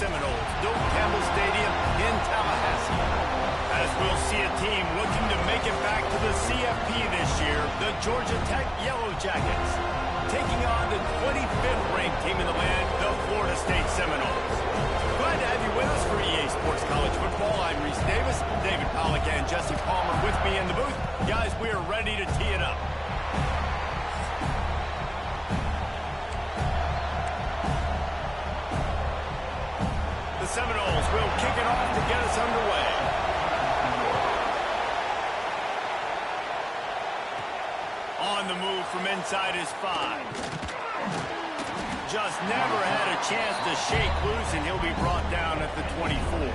Seminoles, Doak Campbell Stadium in Tallahassee. As we'll see a team looking to make it back to the CFP this year, the Georgia Tech Yellow Jackets, taking on the 25th ranked team in the land, the Florida State Seminoles. Glad to have you with us for EA Sports College Football. I'm Reese Davis, David Pollack and Jesse Palmer with me in the booth. Guys, we are ready to tee it up. The Seminoles will kick it off to get us underway. On the move from inside his 5. Just never had a chance to shake loose, and he'll be brought down at the 24.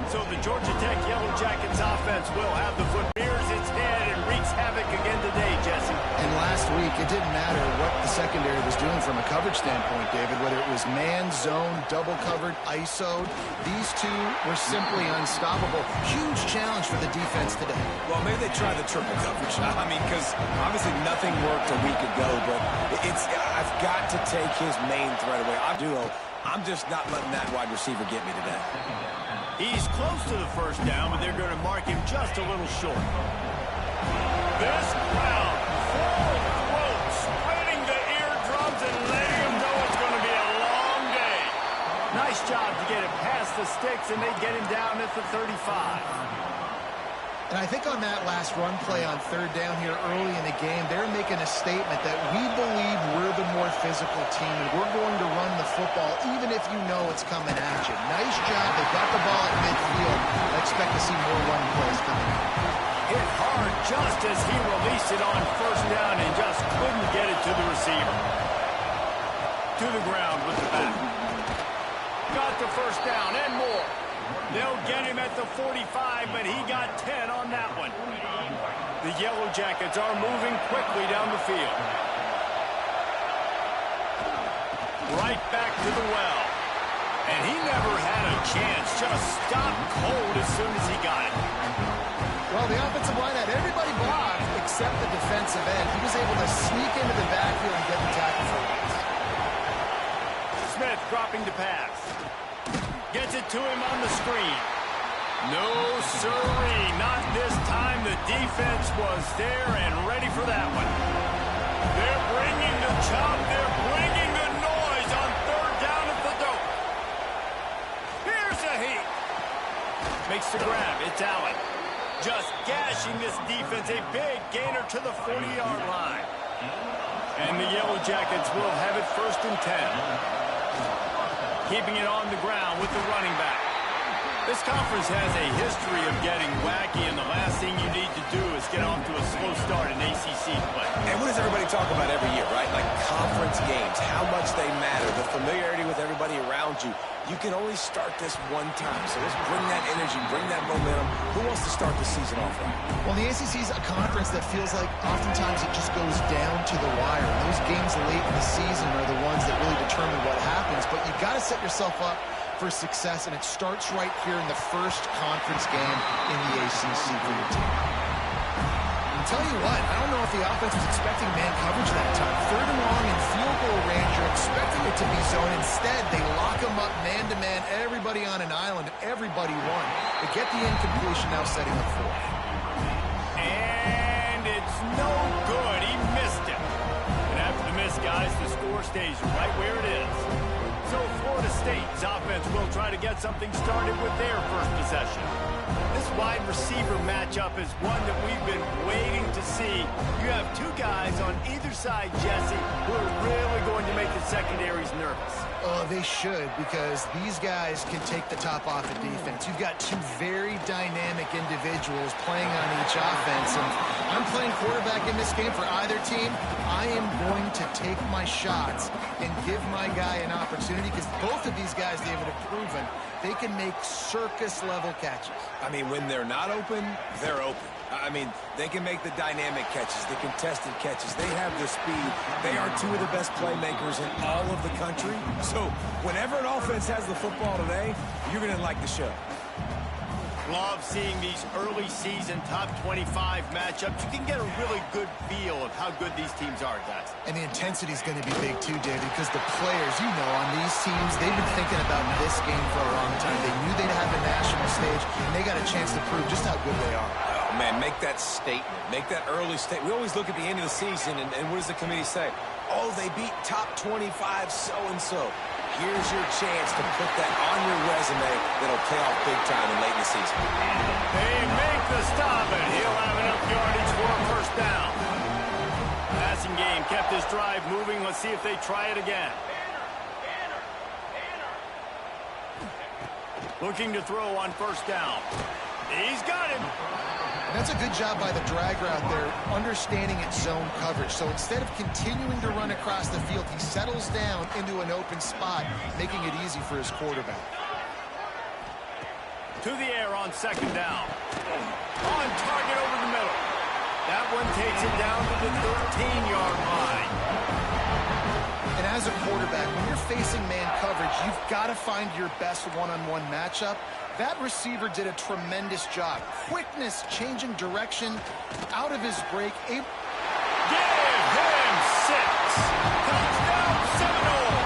So the Georgia Tech Yellow Jackets offense will have the foot, rears its head, and wreaks havoc again today, Jesse. And last week, it didn't matter what the secondary was doing from a coverage standpoint, David, whether it was man, zone, double covered, ISO'd. These two were simply unstoppable. Huge challenge for the defense today. Well, maybe they try the triple coverage. I mean, because obviously nothing worked a week ago, but I've got to take his main threat away. I'm just not letting that wide receiver get me today. He's close to the first down, but they're going to mark him just a little short. This crowd, full throat, spreading the eardrums and letting him know it's going to be a long day. Nice job to get it past the sticks, and they get him down at the 35. And I think on that last run play on third down here early in the game, they're making a statement that we believe we're the more physical team, and we're going to run the football even if you know it's coming at you. Nice job. They got the ball at midfield. I expect to see more run plays coming. Hit hard just as he released it on first down and just couldn't get it to the receiver. To the ground with the back. Got the first down and more. They'll get him at the 45, but he got 10 on that one. The Yellow Jackets are moving quickly down the field. Right back to the well. And he never had a chance. Just stopped cold as soon as he got it. Well, the offensive line had everybody blocked except the defensive end. He was able to sneak into the backfield and get the tackle for once. Smith dropping to pass. Gets it to him on the screen. No, sirree. Not this time. The defense was there and ready for that one. They're bringing the chop. They're bringing the noise on third down at the Doak. Here's a heat. Makes the grab. It's Allen. Just gashing this defense. A big gainer to the 40-yard line. And the Yellow Jackets will have it 1st and 10. Keeping it on the ground with the running back. This conference has a history of getting wacky, and the last thing you need to do is get off to a slow start in ACC play. And what does everybody talk about every year, right? Like conference games, how much they matter, the familiarity with everybody around you. You can only start this one time, so let's bring that energy, bring that momentum. Who wants to start the season off right? Well, the ACC is a conference that feels like oftentimes it just goes down to the wire. And those games late in the season are the ones that really determine what happens. But you got to set yourself up for success, and it starts right here in the first conference game in the ACC for your team. I'll tell you what, I don't know if the offense was expecting man coverage that time. 3rd and long in field goal range, you're expecting it to be zone. Instead, they lock them up man-to-man, everybody on an island, everybody won. They get the incompletion, now setting up 4th. And it's no good. He missed it. And after the miss, guys, the score stays right where it is. So Florida State's offense will try to get something started with their first possession. This wide receiver matchup is one that we've been waiting to see. You have two guys on either side, Jesse, who are really going to make the secondaries nervous. Oh, they should, because these guys can take the top off of defense. You've got two very dynamic individuals playing on each offense, and I'm playing quarterback in this game for either team. I am going to take my shots and give my guy an opportunity, because both of these guys, David, have proven they can make circus-level catches. I mean, when they're not open, they're open. I mean, they can make the dynamic catches, the contested catches. They have the speed. They are two of the best playmakers in all of the country. So whenever an offense has the football today, you're going to like the show. Love seeing these early season top 25 matchups. You can get a really good feel of how good these teams are, guys. And the intensity is going to be big too, David, because the players, you know, on these teams, they've been thinking about this game for a long time. They knew they'd have a national stage, and they got a chance to prove just how good they are. Oh, man, make that statement. Make that early statement. We always look at the end of the season, and what does the committee say? Oh, they beat top 25 so-and-so. Here's your chance to put that on your resume that'll pay off big time in late in the season. They make the stop, and he'll have enough yardage for a first down. Passing game kept this drive moving. Let's see if they try it again. Looking to throw on first down. He's got him. That's a good job by the dragger out there, understanding its zone coverage. So instead of continuing to run across the field, he settles down into an open spot, making it easy for his quarterback. To the air on second down. On target over the middle. That one takes it down to the 13-yard line. And as a quarterback, when you're facing man coverage, you've got to find your best one-on-one matchup. That receiver did a tremendous job. Quickness, changing direction, out of his break. Give him 6. Touchdown, Seminole.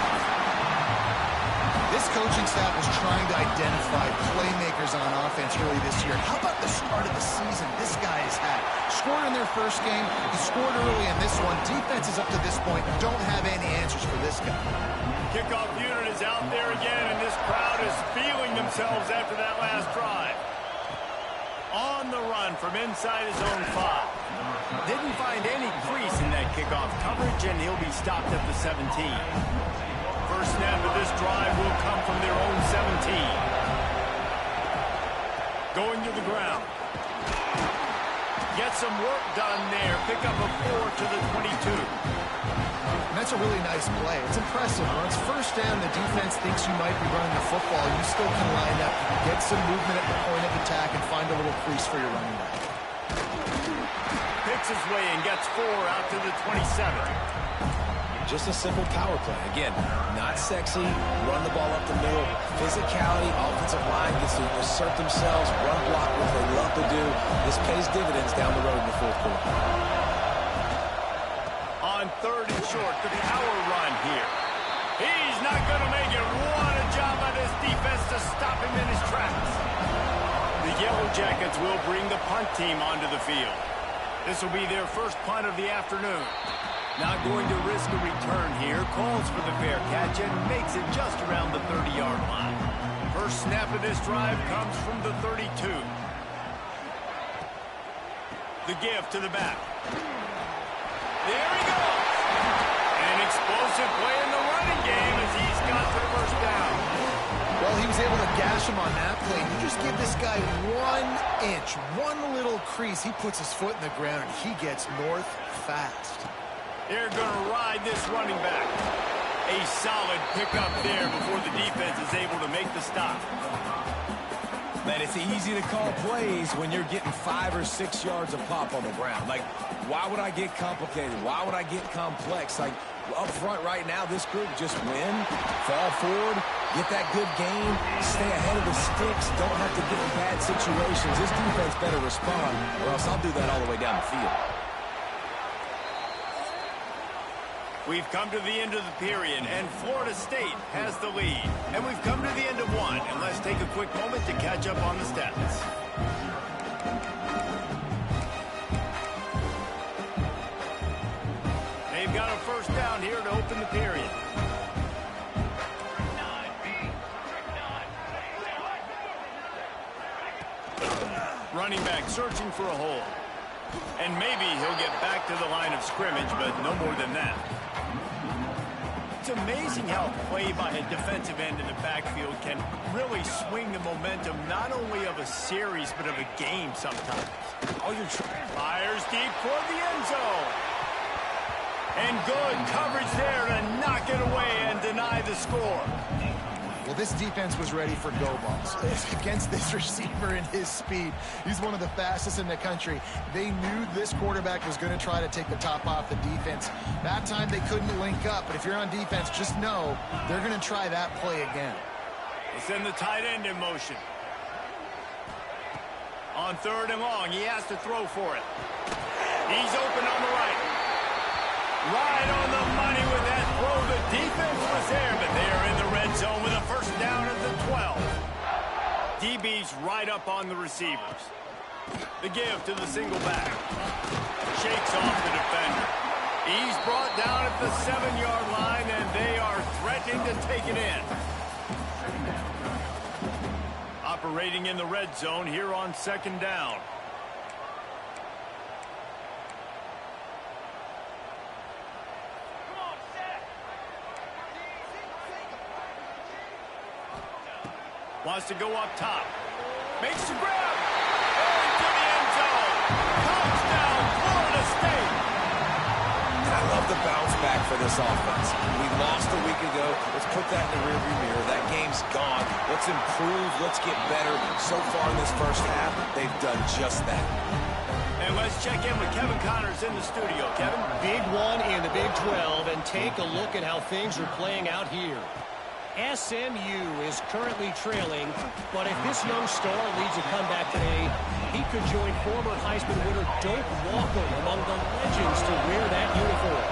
This coaching staff was trying to identify playmakers on offense early this year. How about the start of the season this guy has had? Scored in their first game. He scored early in this one. Defenses up to this point don't have any answers for this guy. Kickoff unit is out there again, and this crowd is feeling themselves after that last drive. On the run from inside his own 5. Didn't find any crease in that kickoff coverage, and he'll be stopped at the 17. First snap of this drive will come from their own 17. Going to the ground. Get some work done there. Pick up a 4 to the 22. And that's a really nice play. It's impressive. When it's first down, the defense thinks you might be running the football. You still can line up, get some movement at the point of attack, and find a little crease for your running back. Picks his way and gets 4 out to the 27. Just a simple power play. Again, not sexy, run the ball up the middle, physicality, offensive line gets to assert themselves, run block, what they love to do. This pays dividends down the road in the fourth quarter. On 3rd and short, the power run here. He's not going to make it. What a job by this defense to stop him in his tracks. The Yellow Jackets will bring the punt team onto the field. This will be their first punt of the afternoon. Not going to risk a return here. Calls for the fair catch and makes it just around the 30-yard line. First snap of this drive comes from the 32. The give to the back. There he goes. An explosive play in the running game as he's got the first down. Well, he was able to gash him on that play. You just give this guy 1 inch, one little crease. He puts his foot in the ground, and he gets north fast. They're going to ride this running back. A solid pickup there before the defense is able to make the stop. Man, it's easy to call plays when you're getting 5 or 6 yards of pop on the ground. Like, why would I get complicated? Why would I get complex? Like, up front right now, this group just win, fall forward, get that good game, stay ahead of the sticks, don't have to get in bad situations. This defense better respond, or else I'll do that all the way down the field. We've come to the end of the period, and Florida State has the lead. And we've come to the end of one, and let's take a quick moment to catch up on the stats. They've got a first down here to open the period. Running back searching for a hole. And maybe he'll get back to the line of scrimmage, but no more than that. It's amazing how play by a defensive end in the backfield can really swing the momentum not only of a series, but of a game sometimes. Oh, you're fires deep toward the end zone. And good coverage there to knock it away and deny the score. Well, this defense was ready for go balls. Against this receiver and his speed, he's one of the fastest in the country. They knew this quarterback was going to try to take the top off the defense. That time they couldn't link up, but if you're on defense, just know they're going to try that play again. They send the tight end in motion. On 3rd and long, he has to throw for it. He's open on the right. Right on the money with that throw. The defense was there, but they are in the red zone with a first down at the 12. DB's right up on the receivers. The give to the single back. Shakes off the defender. He's brought down at the 7-yard line, and they are threatening to take it in. Operating in the red zone here on 2nd down. Wants to go up top. Makes the grab. Into the end zone. Touchdown, Florida State. And I love the bounce back for this offense. We lost a week ago. Let's put that in the rearview mirror. That game's gone. Let's improve. Let's get better. So far in this first half, they've done just that. And let's check in with Kevin Connors in the studio. Kevin? Big one in the Big 12, and take a look at how things are playing out here. SMU is currently trailing, but if this young star leads a comeback today, he could join former Heisman winner Doak Walker among the legends to wear that uniform.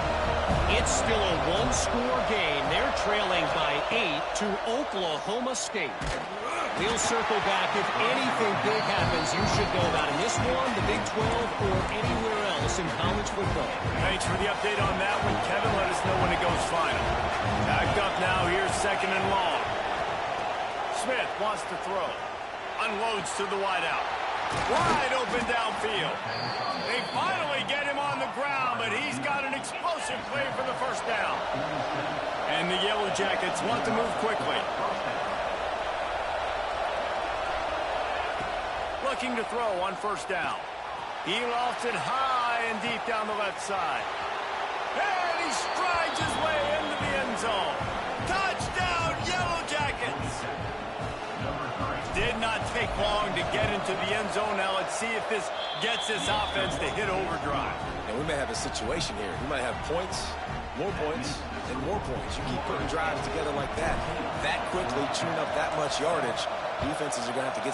It's still a one-score game. They're trailing by 8 to Oklahoma State. We'll circle back. If anything big happens, you should know about in this one, the Big 12, or anywhere else in college football. Thanks for the update on that one, Kevin. Let us know when it goes final. Backed up now. Here's 2nd and long. Smith wants to throw. Unloads to the wideout. Wide open downfield. They finally get him on the ground, but he's got an explosive play for the first down. And the Yellow Jackets want to move quickly. Looking to throw on 1st down. He lofts it high and deep down the left side. And he strides his way into the end zone. Touchdown, Yellow Jackets! Did not take long to get into the end zone. Now let's see if this gets this offense to hit overdrive. And we may have a situation here. We might have points, and more points. You keep putting drives together like that quickly, chewing up that much yardage, defenses are going to have to get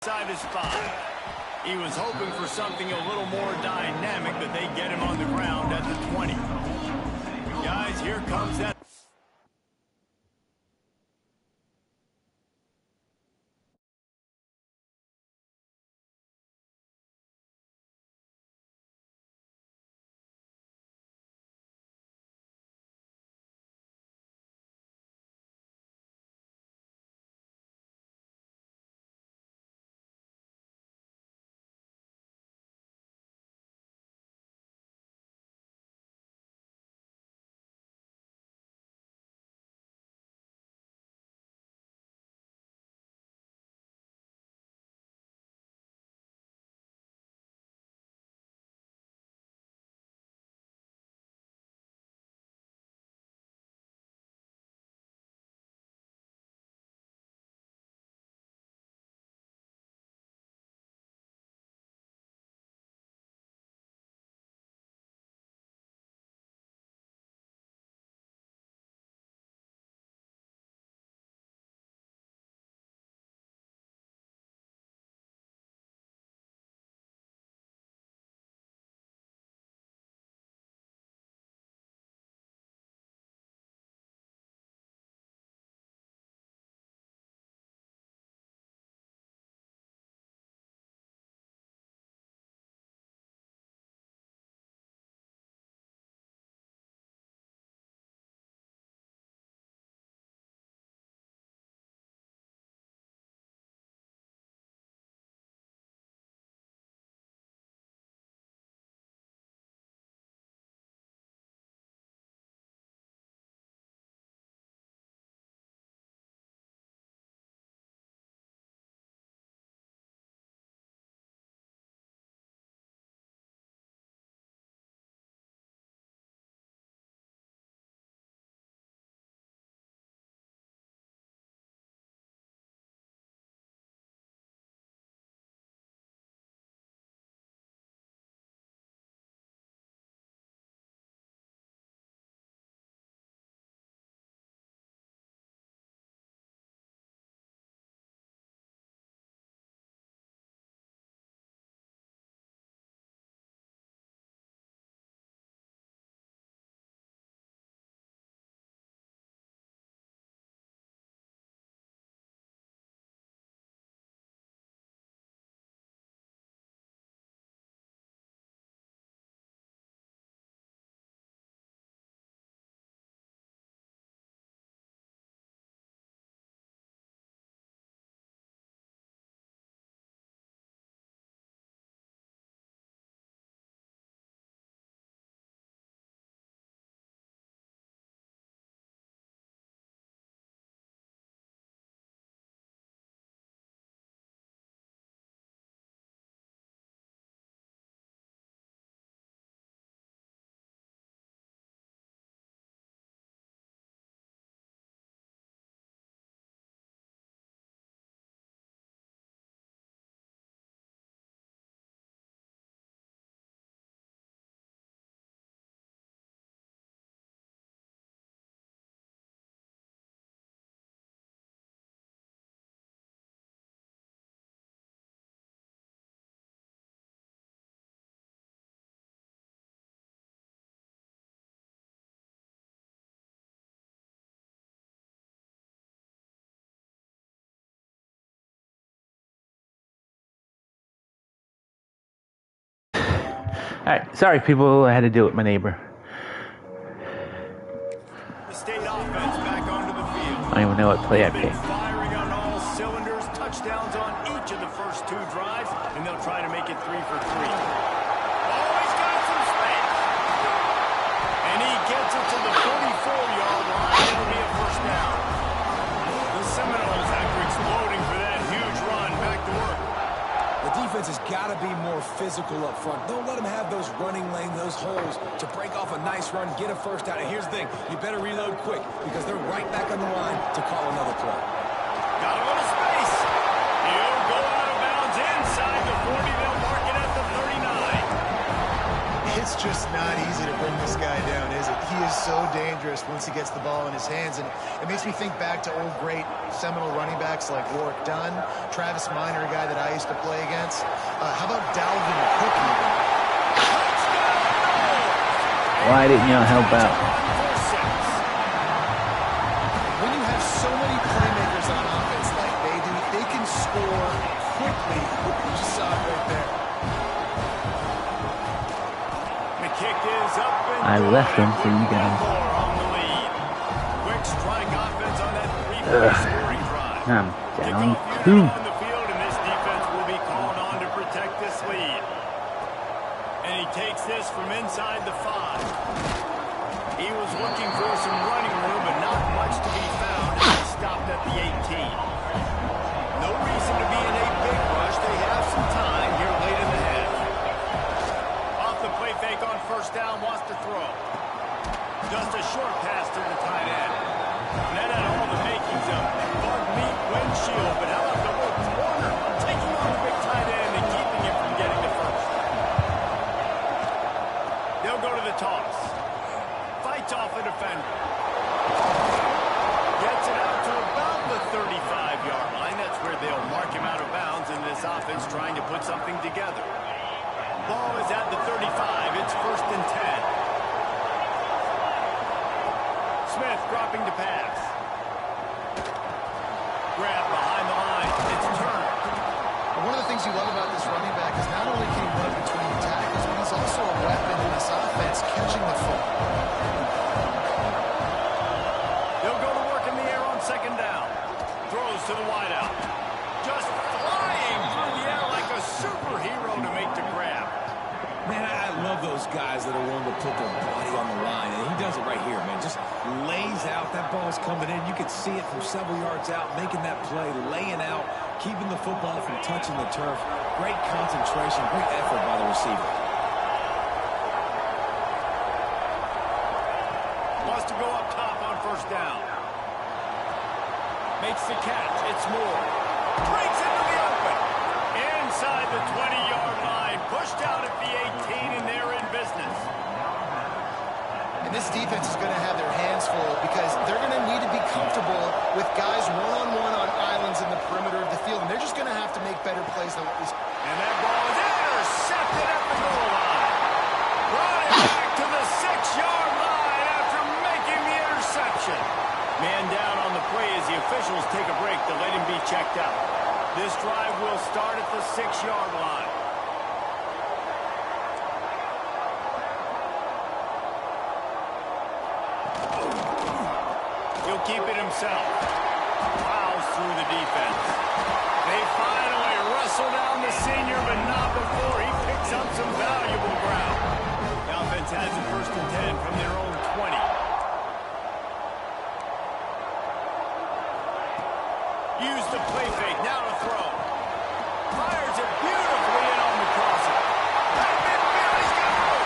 Side is 5. He was hoping for something a little more dynamic, but they get him on the ground at the 20. Guys, here comes that Alright, sorry people, I had to deal with my neighbor. The state offense back onto the field. I don't even know what play I picked. Firing on all cylinders, touchdowns on each of the first 2 drives, and they'll try to make it 3 for 3. Oh, he's got some space. And he gets it to the 44-yard line. It'll be a first down. The Seminoles, after exploding for that huge run, back to work. The defense has got to be more physical up front. Don't let them have those running lanes, those holes to break off a nice run, get a first down. And here's the thing, you better reload quick because they're right back on the line to call another play. Got a little space. He'll go out of bounds inside the 40. They'll mark it at the 39. It's just not easy to bring this guy down, is it? He is so dangerous once he gets the ball in his hands, and it makes me think back to old great Seminole running backs like Warwick Dunn, Travis Minor, a guy that I used to play against. How about Dalvin Cook even? Why didn't y'all help out? When you have so many playmakers on offense like they do, they can score quickly. You just saw it right there. The kick is up and I left them for you guys. on the lead. Quick strike offense on that 3-point scoring drive. I'm down Kickoff 2. unit on the field, and this defense will be called on to protect this lead. And he takes this from inside the 5. He was looking for some running room, but not much to be found as he stopped at the 18. No reason to be in a big rush. They have some time here late in the half. Off the play fake on first down, wants to throw. Just a short pass to the tight end. And that had all the makings of bug meat windshield, but how about the little corner taking on the big tight end and keeping him from getting the first. They'll go to the toss. Fights off a defender. Gets it out to about the 35-yard line. That's where they'll mark him out of bounds in this offense trying to put something together. Ball is at the 35. It's 1st and 10. Smith dropping to pass. Grab behind the line. It's Turner. One of the things you love about this running back is not only can he run between the tackles, but he's also a weapon in this offense, catching the football. They'll go to work in the air on 2nd down. Throws to the wideout. Just flying through the air like a superhero to make the grab. Man, I love those guys that are willing to put their body on the line, and he does it right here, man. Just lays out. That ball's coming in. You can see it from several yards out, making that play, laying out, keeping the football from touching the turf. Great concentration, great effort by the receiver. Wants to go up top on first down. Makes the catch. It's Moore. Breaks into the open. Inside the 20-yard line. Pushed out at the 18, and they're in business. And this defense is going to have their hands full because they're going to need to be comfortable with guys one-on-one on islands in the perimeter of the field, and they're just going to have to make better plays than what we saw. And that ball is intercepted at the goal line. Brought it back to the 6-yard line after making the interception. Man down on the play as the officials take a break to let him be checked out. This drive will start at the 6-yard line. He'll keep it himself. Plows through the defense. They finally wrestle down the senior, but not before he picks up some valuable ground. The offense has it 1st and 10 from their own 20. Use the play fake. Now to throw. Fires it beautifully in on the crosser. Right midfield, he's got room.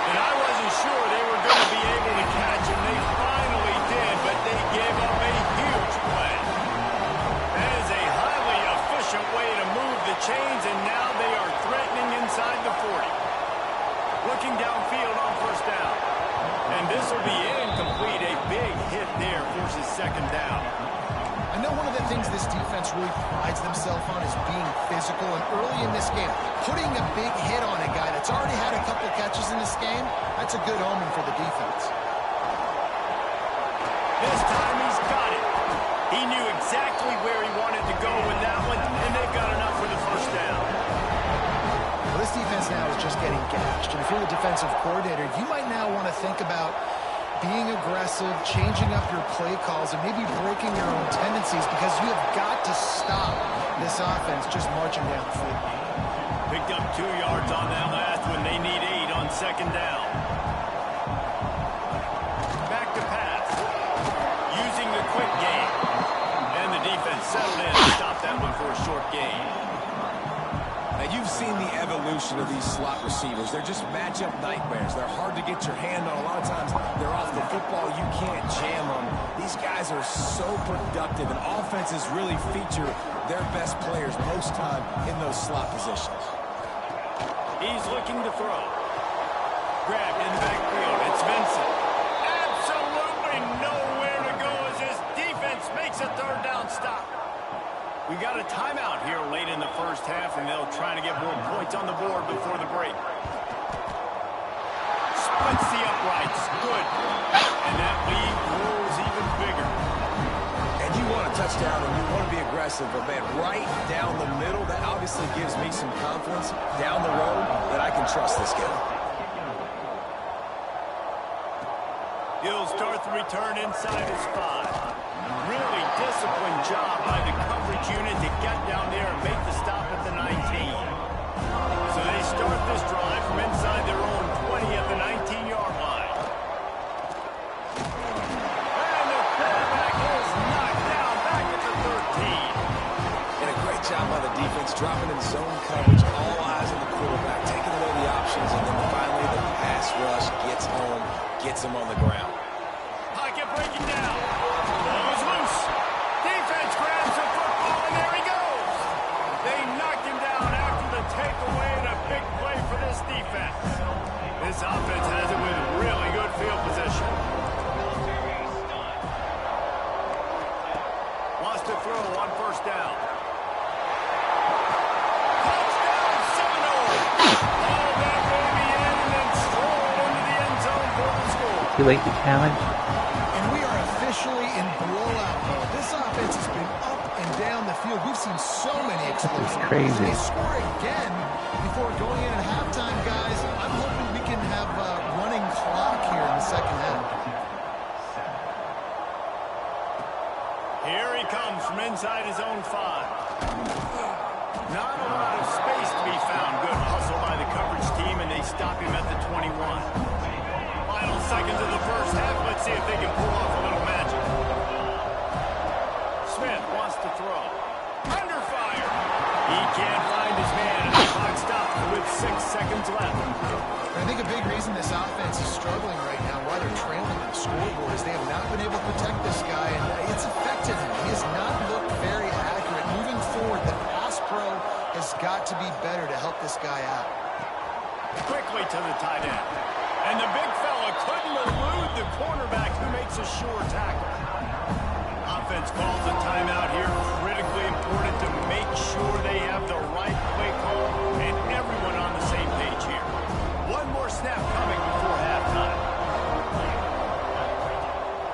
And I wasn't sure they were going to be able to catch him. They finally did, but they gave up a huge play. That is a highly efficient way to move the chains, and now they are threatening inside the 40. Looking downfield on first down. And this will be incomplete. A big hit there forces 2nd down. I know one of the things this defense really prides themselves on is being physical, and early in this game, putting a big hit on a guy that's already had a couple catches in this game, that's a good omen for the defense. This time he's got it. He knew exactly where he wanted to go with that one, and they've got enough for the first down. Well, this this defense now is just getting gashed. And if you're the defensive coordinator, you might now want to think about being aggressive, changing up your play calls, and maybe breaking your own tendencies, because you have got to stop this offense just marching down the field. Picked up 2 yards on that last one. They need 8 on second down. Back to pass. Using the quick game. And the defense settled in to stop that one for a short gain. Now, you've seen the evolution of these slot receivers. They're just matchup nightmares. They're hard to get your hand on. A lot of times, they're off the football. You can't jam them. These guys are so productive, and offenses really feature their best players most time in those slot positions. He's looking to throw. Grabbed in the backfield. It's Vincent. Absolutely nowhere to go as this defense makes a third down stop. We got a timeout here late in the first half, and they'll try to get more points on the board before the break. Splits the uprights. Good. And that lead grows even bigger. And you want a touchdown, and you want to be aggressive, but man, right down the middle, that obviously gives me some confidence down the road that I can trust this guy. He'll start the return inside his 5. Really disciplined job by the coverage unit to get down there and make the stop at the 19. So they start this drive from inside their own 20 at the 19-yard line. And the quarterback is knocked down back at the 13. And a great job by the defense, dropping in zone coverage, all eyes on the quarterback, taking away the options, and then finally the pass rush gets home, gets him on the ground. Pocket breaking down. Ball is loose. Defense grabs the football, and there he goes. They knocked him down after the takeaway, and a big play for this defense. This offense has it with really good field position. Wants to throw on first down. Touchdown, Seminole. All that baby in and then stroll into the end zone for the score. Too late to challenge. And we are officially in blowout mode. This offense has been up and down the field. We've seen so many explosive Crazy. plays. They score again before going in at halftime, guys. I'm hoping we can have a running clock here in the second half. Here he comes from inside his own 5. Not a lot of space to be found. Good hustle by the coverage team, and they stop him at the 21. Final seconds of the first half. Let's see if they can pull off a little magic. Smith wants to throw. Under fire. He can't find his man, and the clock stops with 6 seconds left. I think a big reason this offense is struggling right now, why they're trailing on the scoreboard, is they have not been able to protect this guy, and it's affected him. He has not looked very accurate. Moving forward, the pass pro has got to be better to help this guy out. Quickly to the tight end. And the big fella couldn't elude the cornerback who makes a sure tackle. Offense calls a timeout here. Critically important to make sure they have the right play call and everyone on the same page here. One more snap coming before halftime.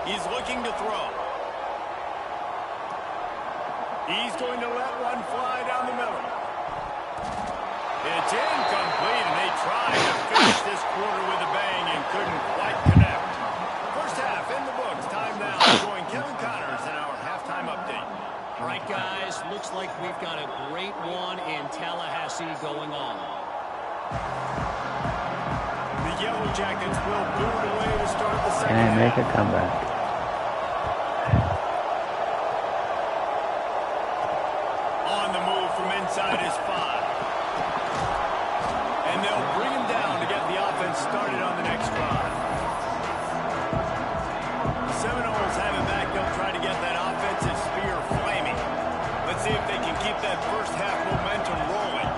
He's looking to throw. He's going to let one fly down the middle. It's incomplete, and they tried to finish this quarter with a bang and couldn't quite connect. First half in the books. Time now to join Kevin Connors in our halftime update. All right, guys, looks like we've got a great one in Tallahassee going on. The Yellow Jackets will boot away to start the second And make half. a comeback. On the move from inside his 5. And they'll bring him down to get the offense started on the next drive. The Seminoles have it back. They'll try to get that offensive spear flaming. Let's see if they can keep that first half momentum rolling.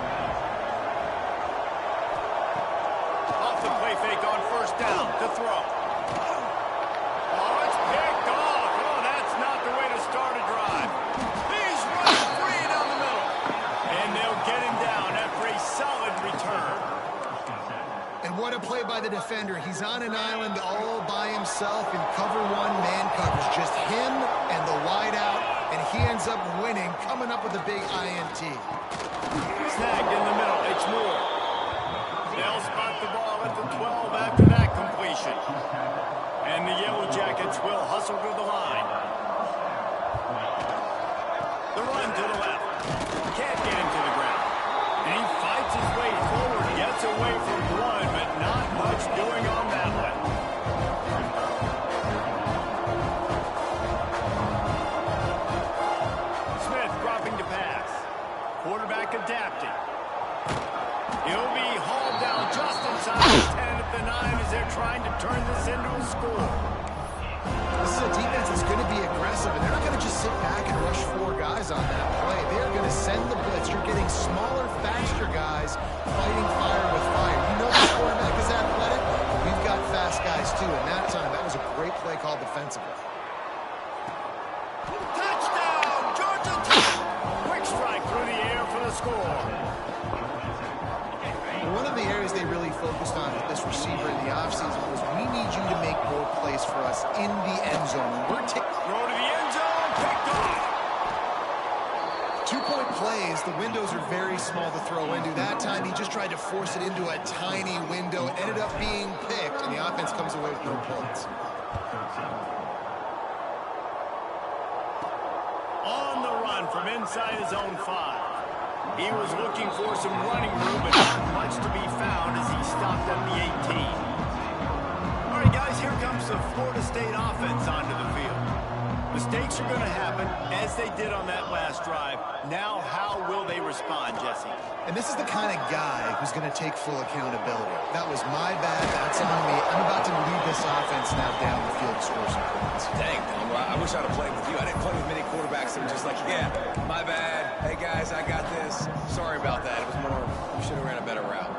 Off the play fake on first down to throw. Oh, it's picked off. Oh, that's not the way to start a drive. He's running free down the middle. And they'll get him down after a solid return. And what a play by the defender. He's on an island all by himself in cover 1 man coverage. Just him and the wide out, and he ends up winning, coming up with a big INT. Snagged in the middle. It's Moore. And the Yellow Jackets will hustle to the line. The run to the left. Can't get him to the ground. And he fights his way forward. Gets away from one, but not much doing on that one. Smith dropping to pass. Quarterback adapting. He'll be hauled down just inside the 10 at the 9 as they're trying to turn this into a score. This is a defense that's going to be aggressive, and they're not going to just sit back and rush 4 guys on that play. They are going to send the blitz. You're getting smaller, faster guys fighting fire with fire. You know this quarterback is athletic. We've got fast guys, too, and that time, that was a great play called defensively. Touchdown, Georgia Tech! Quick strike through the air for the score. One of the areas they really focused on with this receiver in the offseason was we need you to make more plays for us in the end zone. We're Throw to the end zone, picked off. 2-point plays, the windows are very small to throw into. That time he just tried to force it into a tiny window, ended up being picked, and the offense comes away with no points. On the run from inside his own 5. He was looking for some running room, but not much to be found as he stopped at the 18. All right, guys, here comes the Florida State offense onto the field. Mistakes are going to happen, as they did on that last drive. Now, how will they respond, Jesse? And this is the kind of guy who's going to take full accountability. That was my bad. That's on me. I'm about to lead this offense now down the field to score some points. Dang, I wish I'd have played with you. I didn't play with many quarterbacks that were just like, yeah, my bad. Hey, guys, I got this. Sorry about that. It was more, we should have ran a better route.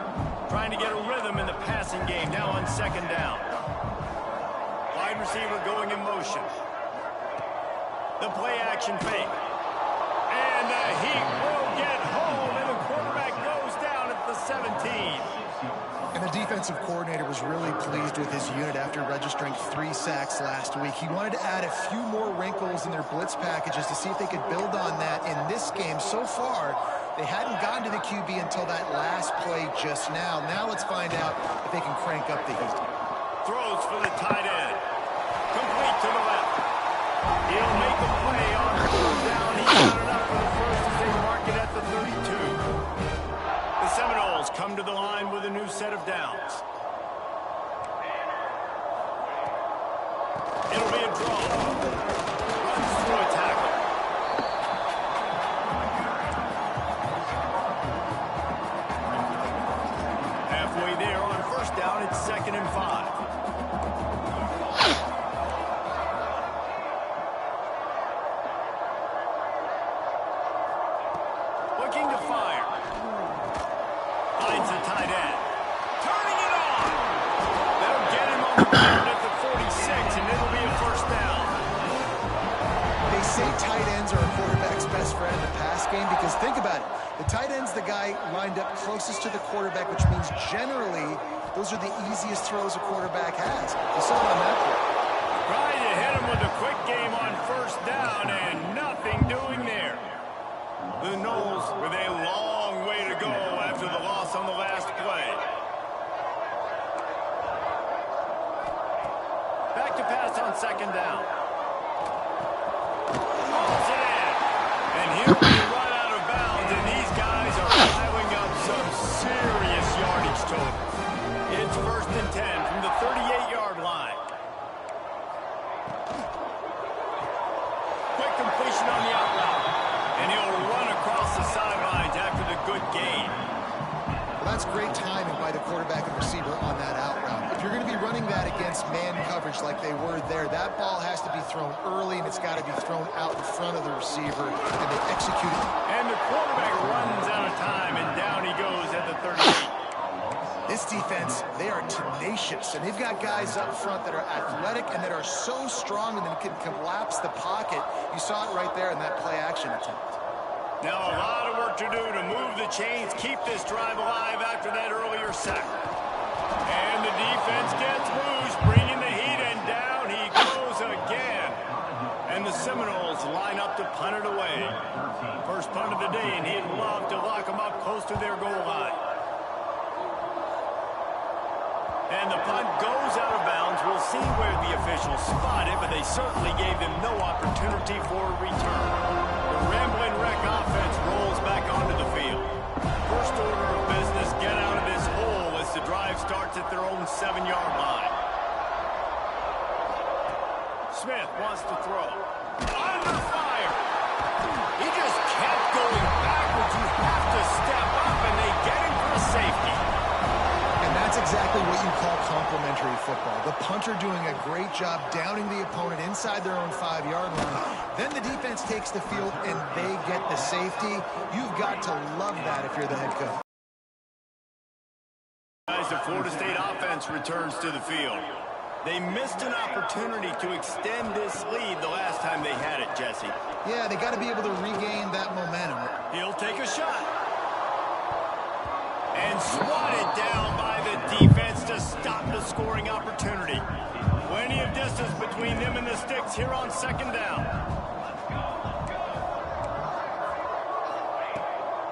Trying to get a rhythm in the passing game, now on 2nd down. Wide receiver going in motion. The play action fake. And the Heat will get home, and the quarterback goes down at the 17. And the defensive coordinator was really pleased with his unit after registering 3 sacks last week. He wanted to add a few more wrinkles in their blitz packages to see if they could build on that in this game. So far, they hadn't gotten to the QB until that last play just now. Now let's find out if they can crank up the heat. Throws for the tight end. Complete to the left. He'll make the play on 4th down. He got it up for the first as they mark it at the 32. The Seminoles come to the line with a new set of downs. It'll be a draw. Runs through a tackle. Halfway there on 1st down, it's 2nd and 5. Looking to fire. Finds the tight end. Turning it on. They'll get him on the ground at the 46, and it'll be a 1st down. They say tight ends are a quarterback's best friend in the pass game because think about it. The tight end's the guy lined up closest to the quarterback, which means generally those are the easiest throws a quarterback has. You saw it on that play. Trying to hit him with a quick game on 1st down, and nothing doing there. The Noles with a long way to go after the loss on the last play. Back to pass on 2nd down. Pulls it in. And he'll be run out of bounds, and these guys are piling up some serious yardage total. It's 1st and 10 from the 38-yard line. Quick completion on the out route. And he'll run across the sidelines after the good gain. Well, that's great timing by the quarterback and receiver on that out route. If you're going to be running that against man coverage like they were there, that ball has to be thrown early, and it's got to be thrown out in front of the receiver, and they execute it. And the quarterback runs out of time, and down he goes at the 38. This defense, they are tenacious, and they've got guys up front that are athletic and that are so strong and that can collapse the pocket. You saw it right there in that play-action attempt. Now a lot of work to do to move the chains, keep this drive alive after that earlier sack. And the defense gets loose, bringing the heat, and down he goes again. And the Seminoles line up to punt it away. First punt of the day, and he'd love to lock them up close to their goal line. And the punt goes out of bounds. We'll see where the officials spot it, but they certainly gave them no opportunity for a return. The rambling wreck offense rolls back onto the field. First order of business, get out of this hole as the drive starts at their own 7-yard line. Smith wants to throw. Under fire. He just kept going backwards. You have to step up, and they get him for a safety. And that's exactly what you call complementary football. The punter doing a great job downing the opponent inside their own 5-yard line. Then the defense takes the field, and they get the safety. You've got to love that if you're the head coach. As the Florida State offense returns to the field. They missed an opportunity to extend this lead the last time they had it, Jesse. Yeah, they got to be able to regain that momentum. He'll take a shot. And swatted down by the defense to stop the scoring opportunity. Plenty of distance between them and the sticks here on 2nd down.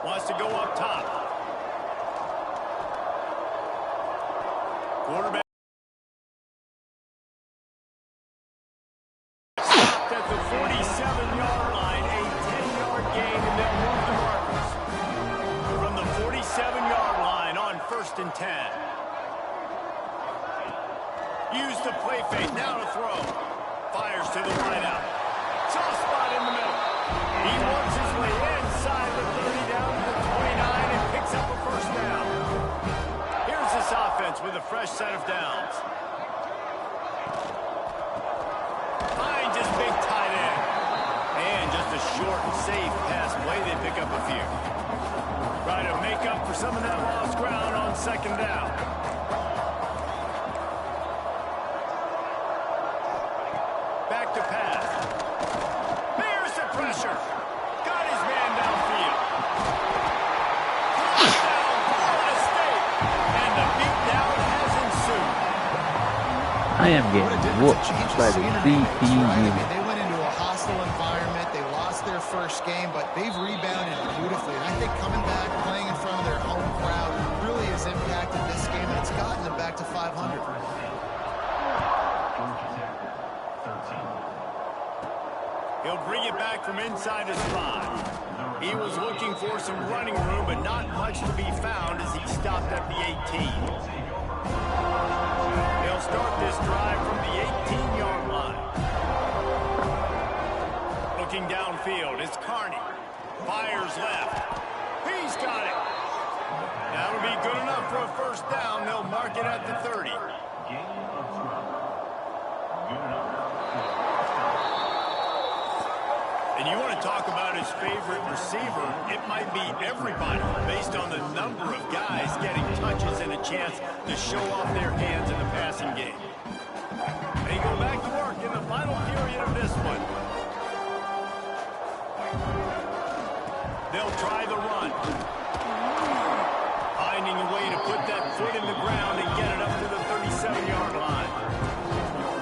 Wants to go up top. Quarterback. At the 47-yard line, a 10-yard gain, and they'll move the markers. From the 47-yard line on 1st and 10. Use the play fake, now to throw. Fires to the wideout. Soft spot in the middle. He works his way inside the 30 down to the 29 and picks up a 1st down. Here's this offense with a fresh set of downs. Finds his big tight end. And just a short and safe pass play, they pick up a few. Try to make up for some of that lost ground on 2nd down. Back to pass. There's the pressure. Got his man downfield. Touchdown, Florida State. And the beatdown has ensued. I am getting whooped by the CPU. They went into a hostile environment. They lost their first game, but they've rebounded beautifully. And I think coming back, playing in front of their home crowd really has impacted this game, and it's gotten them back to 500. He'll bring it back from inside his 5. He was looking for some running room, but not much to be found as he stopped at the 18. He'll start this drive from the 18-yard line. Looking downfield, it's Carney. Fires left. He's got it. That'll be good enough for a 1st down. They'll mark it at the 30. And you want to talk about his favorite receiver, it might be everybody based on the number of guys getting touches and a chance to show off their hands in the passing game. They go back to work in the final period of this one. They'll try the run. Finding a way to put that foot in the ground and get it up to the 37-yard line.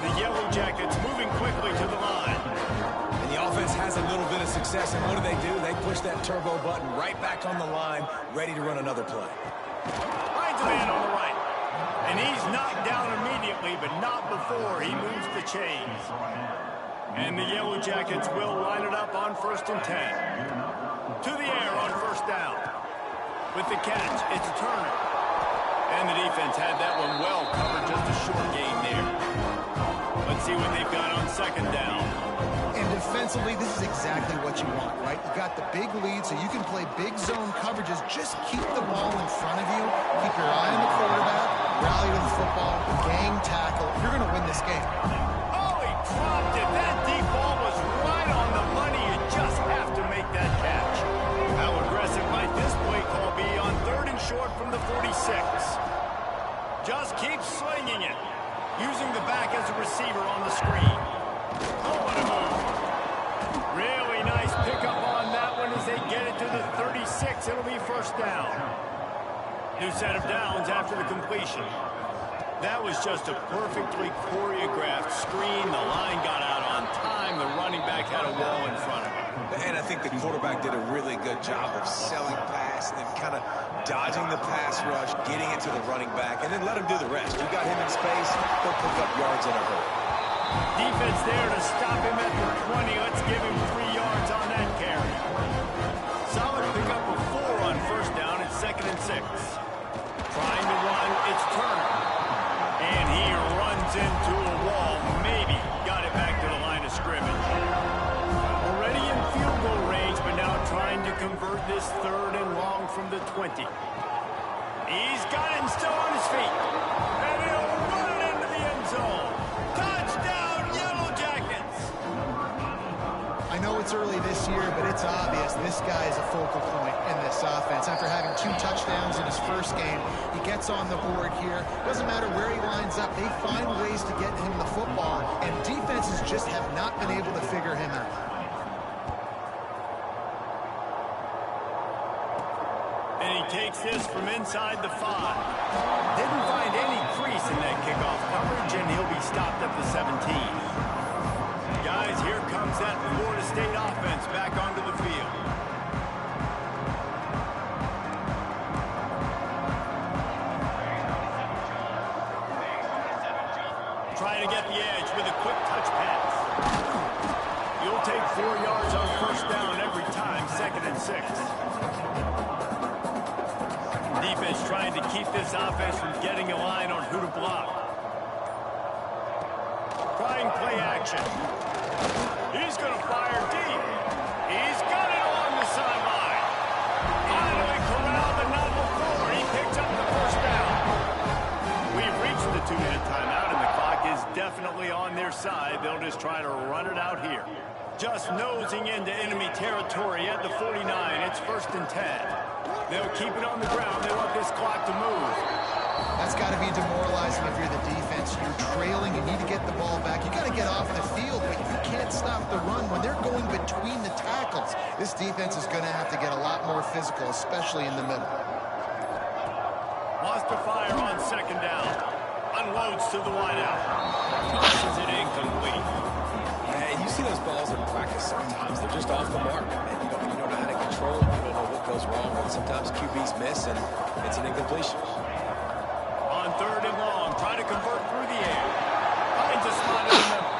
The Yellow Jackets moving quickly to the line. And the offense has a little bit of success, and what do? They push that turbo button right back on the line, ready to run another play. Finds a man on the right. And he's knocked down immediately, but not before he moves the chains. And the Yellow Jackets will line it up on 1st and 10. To the air on 1st down. With the catch, it's Turner. And the defense had that one well covered, just a short gain there. Let's see what they've got on 2nd down. And defensively, this is exactly what you want, right? You got the big lead, so you can play big zone coverages. Just keep the ball in front of you. Keep your eye on the quarterback. Rally to the football. Gang tackle. You're going to win this game. Oh, he dropped it. That deep ball was right on the money. You just have to make that catch. How aggressive might this play call be on 3rd and short from the 46? Just keep slinging it. Using the back as a receiver on the screen. Oh, what a move. Really nice pickup on that one as they get it to the 36. It'll be 1st down. New set of downs after the completion. That was just a perfectly choreographed screen. The line got out on time. The running back had a wall in front of him. And I think the quarterback did a really good job of selling pass and then kind of dodging the pass rush, getting it to the running back, and then let him do the rest. You got him in space, he'll pick up yards in a hurry. Defense there to stop him at the 20. Let's give him 3 yards on that carry. Solid pickup of 4 on first down at 2nd and 6. Trying to run, it's Turner. And he runs into a wall. Maybe got it back to the line of scrimmage. Already in field goal range, but now trying to convert this 3rd and long from the 20. He's got it and still on his feet. And he'll run it into the end zone. Touchdown, Yellow Jackets! I know it's early this year, but it's obvious this guy is a focal point in this offense. After having 2 touchdowns in his first game, he gets on the board here. Doesn't matter where he lines up, they find ways to get him the football, and defenses just have not been able to figure him out. And he takes this from inside the 5. Didn't find any crease in that kickoff coverage, and he'll be stopped at the 17. Guys, here comes that Florida State offense back onto the field. Trying to get the edge with a quick touch pass. You'll take 4 yards on first down every time, 2nd and 6. Defense trying to keep this offense from getting a line on who to block. Trying play action. He's going to fire deep. He's got it along the sideline. Finally corralled, but not before. He picked up the first down. We've reached the 2-minute timeout, and the clock is definitely on their side. They'll just try to run it out here. Just nosing into enemy territory at the 49. It's 1st and 10. They'll keep it on the ground. They want this clock to move. That's got to be demoralizing if you're the defense. You're trailing. You need to get the ball back. You got to get off the field, but you can't stop the run when they're going between the tackles. This defense is going to have to get a lot more physical, especially in the middle. Lost to fire on 2nd down. Unloads to the wideout. Tosses it incomplete. Yeah, you see those balls in practice sometimes. They're just off the mark. And you don't know how to control them. You don't know what goes wrong. And sometimes QBs miss, and it's an incompletion. On 3rd and long, trying to convert through the air. Finds a spot in the middle.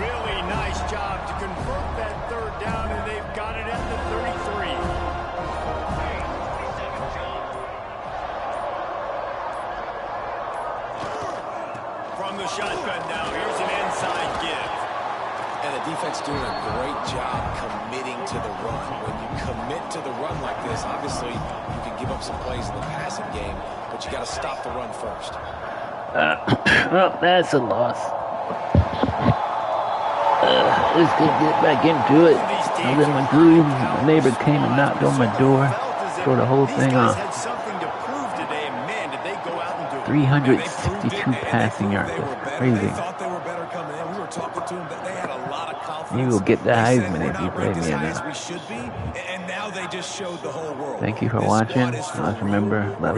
Really nice job to convert that 3rd down, and they've got it at the 33. From the shotgun now, here's an inside give. And the defense doing a great job committing to the run. When you commit to the run like this, obviously you can give up some plays in the passing game, but you got to stop the run first. Well, that's a loss. Let's get back into it. I was in my groove. My neighbor came and knocked on my door. Tore the whole thing off. 362 passing yards. That's crazy. You will get the Heisman if you play me enough. Thank you for watching. Always remember, love